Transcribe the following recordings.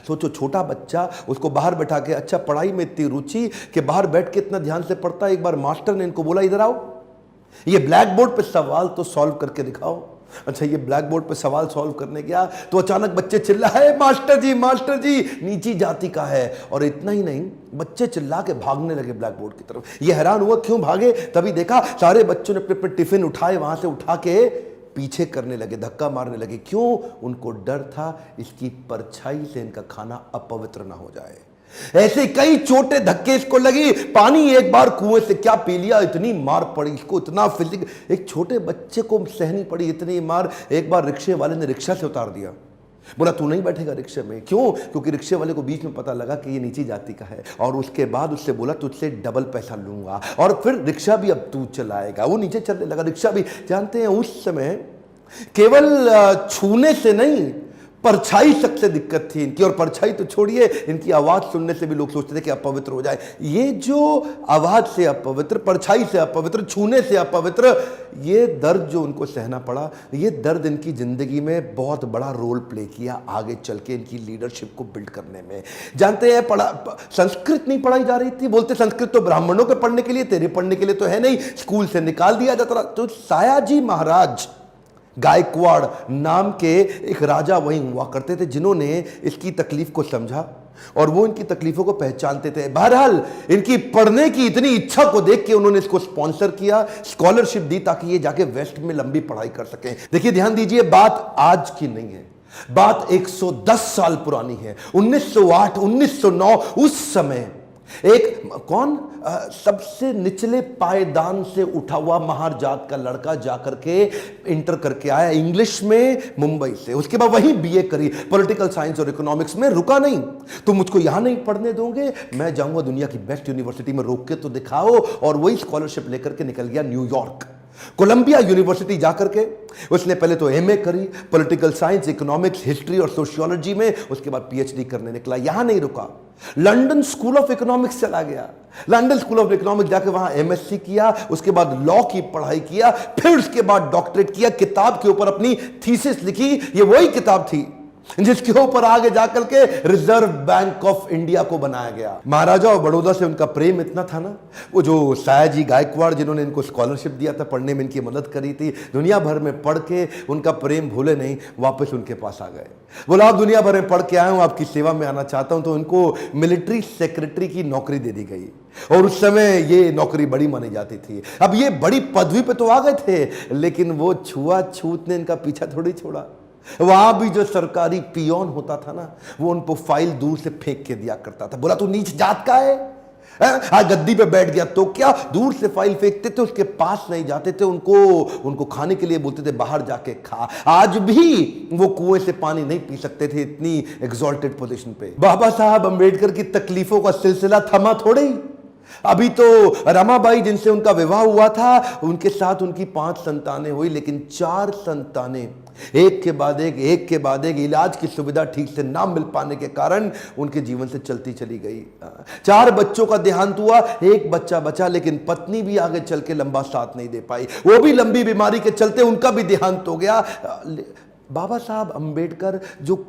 सोचो छोटा बच्चा, उसको बाहर बैठा के, अच्छा पढ़ाई में इतनी रुचि कि बाहर बैठ के इतना ध्यान से पढ़ता है। एक बार मास्टर ने इनको बोला इधर आओ, ये ब्लैक बोर्ड पे सवाल तो सॉल्व करके दिखाओ। अच्छा ये ब्लैक बोर्ड पे सवाल सॉल्व करने गया तो अचानक बच्चे चिल्लाए मास्टर जी नीची जाति का है। और इतना ही नहीं, बच्चे चिल्ला के भागने लगे ब्लैक बोर्ड की तरफ। ये हैरान हुआ क्यों भागे, तभी देखा सारे बच्चों ने अपने अपने टिफिन उठाए, वहां से उठा के पीछे करने लगे, धक्का मारने लगे। क्यों? उनको डर था इसकी परछाई से इनका खाना अपवित्र ना हो जाए। ऐसे कई छोटे धक्के इसको लगी। पानी एक बार कुएं से क्या पी लिया, इतनी मार पड़ी इसको, इतना फिजिक, एक छोटे बच्चे को सहनी पड़ी इतनी मार। एक बार रिक्शे वाले ने रिक्शा से उतार दिया, बोला तू नहीं बैठेगा रिक्शे में। क्यों? क्योंकि रिक्शे वाले को बीच में पता लगा कि ये नीची जाति का है। और उसके बाद उससे बोला तुझसे डबल पैसा लूंगा और फिर रिक्शा भी अब तू चलाएगा। वो नीचे चलने लगा, रिक्शा भी। जानते हैं उस समय केवल छूने से नहीं, परछाई सबसे दिक्कत थी इनकी। और परछाई तो छोड़िए, इनकी आवाज सुनने से भी लोग सोचते थे कि अपवित्र हो जाए। ये जो आवाज से अपवित्र, परछाई से अपवित्र, छूने से अपवित्र, ये दर्द जो उनको सहना पड़ा, ये दर्द इनकी जिंदगी में बहुत बड़ा रोल प्ले किया आगे चल के इनकी लीडरशिप को बिल्ड करने में। जानते हैं संस्कृत नहीं पढ़ाई जा रही थी, बोलते संस्कृत तो ब्राह्मणों के पढ़ने के लिए, तेरे पढ़ने के लिए तो है नहीं, स्कूल से निकाल दिया जाता। तो सायाजी महाराज गायकवाड़ नाम के एक राजा वहीं हुआ करते थे, जिन्होंने इसकी तकलीफ को समझा और वो इनकी तकलीफों को पहचानते थे। बहरहाल इनकी पढ़ने की इतनी इच्छा को देख के उन्होंने इसको स्पॉन्सर किया, स्कॉलरशिप दी ताकि ये जाके वेस्ट में लंबी पढ़ाई कर सकें। देखिए ध्यान दीजिए, बात आज की नहीं है, बात 110 साल पुरानी है। 1908 1909 उस समय एक सबसे निचले पायदान से उठा हुआ महार जात का लड़का जाकर के इंटर करके आया इंग्लिश में मुंबई से। उसके बाद वहीं बीए करी, पॉलिटिकल साइंस और इकोनॉमिक्स में। रुका नहीं, तुम मुझको यहां नहीं पढ़ने दोगे, मैं जाऊंगा दुनिया की बेस्ट यूनिवर्सिटी में, रोक के तो दिखाओ। और वही स्कॉलरशिप लेकर के निकल गया न्यूयॉर्क, कोलंबिया यूनिवर्सिटी जाकर के उसने पहले तो एमए करी, पॉलिटिकल साइंस, इकोनॉमिक्स, हिस्ट्री और सोशियोलॉजी में। उसके बाद पीएचडी करने निकला। यहां नहीं रुका, लंदन स्कूल ऑफ इकोनॉमिक्स चला गया। लंदन स्कूल ऑफ इकोनॉमिक्स जाके वहां एमएससी किया, उसके बाद लॉ की पढ़ाई किया, फिर उसके बाद डॉक्टरेट किया, किताब के ऊपर अपनी थीसिस लिखी। ये वही किताब थी जिसके ऊपर आगे जाकर के रिजर्व बैंक ऑफ इंडिया को बनाया गया। महाराजा और बड़ौदा से उनका प्रेम इतना था ना, वो जो सायाजी गायकवाड़ जिन्होंने इनको स्कॉलरशिप दिया था, पढ़ने में इनकी मदद करी थी, दुनिया भर में पढ़ के उनका प्रेम भूले नहीं, वापस उनके पास आ गए। बोला आप दुनिया भर में पढ़ के आए हूं, आपकी सेवा में आना चाहता हूं। तो उनको मिलिट्री सेक्रेटरी की नौकरी दे दी गई और उस समय ये नौकरी बड़ी मानी जाती थी। अब ये बड़ी पदवी पे तो आ गए थे, लेकिन वो छुआछूत ने इनका पीछा थोड़ी छोड़ा। वहां भी जो सरकारी पियोन होता था ना, वो उनको फाइल दूर से फेंक के दिया करता था। बोला तू नीच जात का है, आज गद्दी पे बैठ गया तो क्या, दूर से फाइल फेंकते थे, उसके पास नहीं जाते थे। उनको खाने के लिए बोलते थे बाहर जाके खा। आज भी वो कुएं से पानी नहीं पी सकते थे, इतनी एग्जॉल्टेड पोजीशन पे। बाबा साहब अंबेडकर की तकलीफों का सिलसिला थमा थोड़े ही। अभी तो रमाबाई जिनसे उनका विवाह हुआ था, उनके साथ उनकी 5 संतानें हुई, लेकिन 4 संतानें एक के बाद एक इलाज की सुविधा ठीक से ना मिल पाने के कारण उनके जीवन से चलती चली गई। 4 बच्चों का देहांत हुआ, 1 बच्चा बचा, लेकिन पत्नी भी आगे चल के लंबा साथ नहीं दे पाई, वो भी लंबी बीमारी के चलते उनका भी देहांत हो गया। बाबा साहब अंबेडकर जो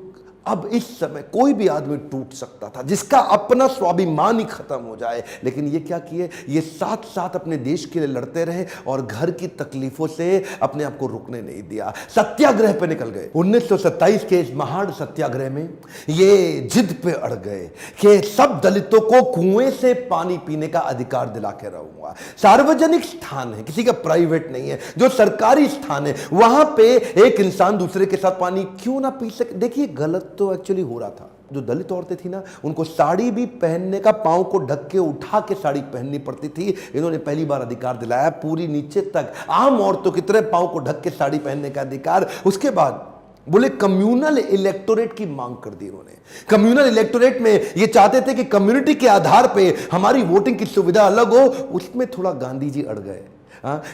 अब इस समय कोई भी आदमी टूट सकता था, जिसका अपना स्वाभिमान ही खत्म हो जाए, लेकिन ये क्या किए, ये साथ साथ अपने देश के लिए लड़ते रहे और घर की तकलीफों से अपने आप को रुकने नहीं दिया। सत्याग्रह पे निकल गए। 1927 के इस महान सत्याग्रह में ये जिद पे अड़ गए कि सब दलितों को कुएं से पानी पीने का अधिकार दिला के रहूंगा। सार्वजनिक स्थान है, किसी का प्राइवेट नहीं है, जो सरकारी स्थान है, वहां पे एक इंसान दूसरे के साथ पानी क्यों ना पी सके। देखिए गलत तो एक्चुअली हो रहा था। जो दलित औरतें थी ना, उनको साड़ी भी पहनने का, पांव को ढक के उठा के साड़ी पहननी पड़ती थी। इन्होंने पहली बार अधिकार दिलाया, पूरी नीचे तक आम औरतों की तरह पांव को ढक के साड़ी पहनने का अधिकार। उसके बाद बोले कम्युनल इलेक्टोरेट की मांग कर दी इन्होंने। कम्युनल इलेक्टोरेट में ये चाहते थे कि कम्युनिटी के आधार पे हमारी वोटिंग की सुविधा अलग हो। उसमें थोड़ा गांधी जी अड़ गए,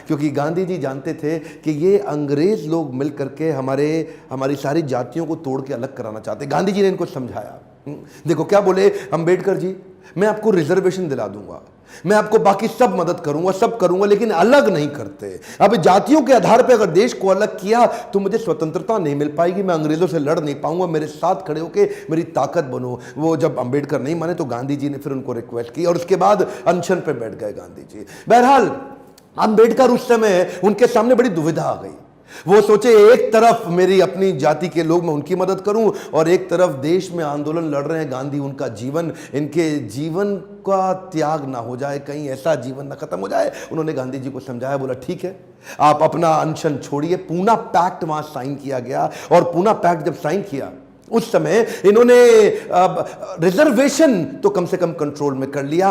क्योंकि गांधी जी जानते थे कि ये अंग्रेज लोग मिल करके हमारी सारी जातियों को तोड़ के अलग कराना चाहते। गांधी जी ने इनको समझाया। देखो क्या बोले अंबेडकर जी, मैं आपको रिजर्वेशन दिला दूंगा, मैं आपको बाकी सब मदद करूंगा, सब करूंगा, लेकिन अलग नहीं करते। अब जातियों के आधार पर अगर देश को अलग किया तो मुझे स्वतंत्रता नहीं मिल पाएगी, मैं अंग्रेजों से लड़ नहीं पाऊंगा, मेरे साथ खड़े होके मेरी ताकत बनो। वो जब अंबेडकर नहीं माने तो गांधी जी ने फिर उनको रिक्वेस्ट की और उसके बाद अनशन पे बैठ गए गांधी जी। बहरहाल अंबेडकर उस समय उनके सामने बड़ी दुविधा आ गई। वो सोचे एक तरफ मेरी अपनी जाति के लोग, मैं उनकी मदद करूं, और एक तरफ देश में आंदोलन लड़ रहे हैं गांधी, उनका जीवन, इनके जीवन का त्याग ना हो जाए, कहीं ऐसा जीवन ना खत्म हो जाए। उन्होंने गांधी जी को समझाया, बोला ठीक है आप अपना अनशन छोड़िए। पूना पैक्ट वहां साइन किया गया, और पूना पैक्ट जब साइन किया उस समय इन्होंने रिजर्वेशन तो कम से कम कंट्रोल में कर लिया।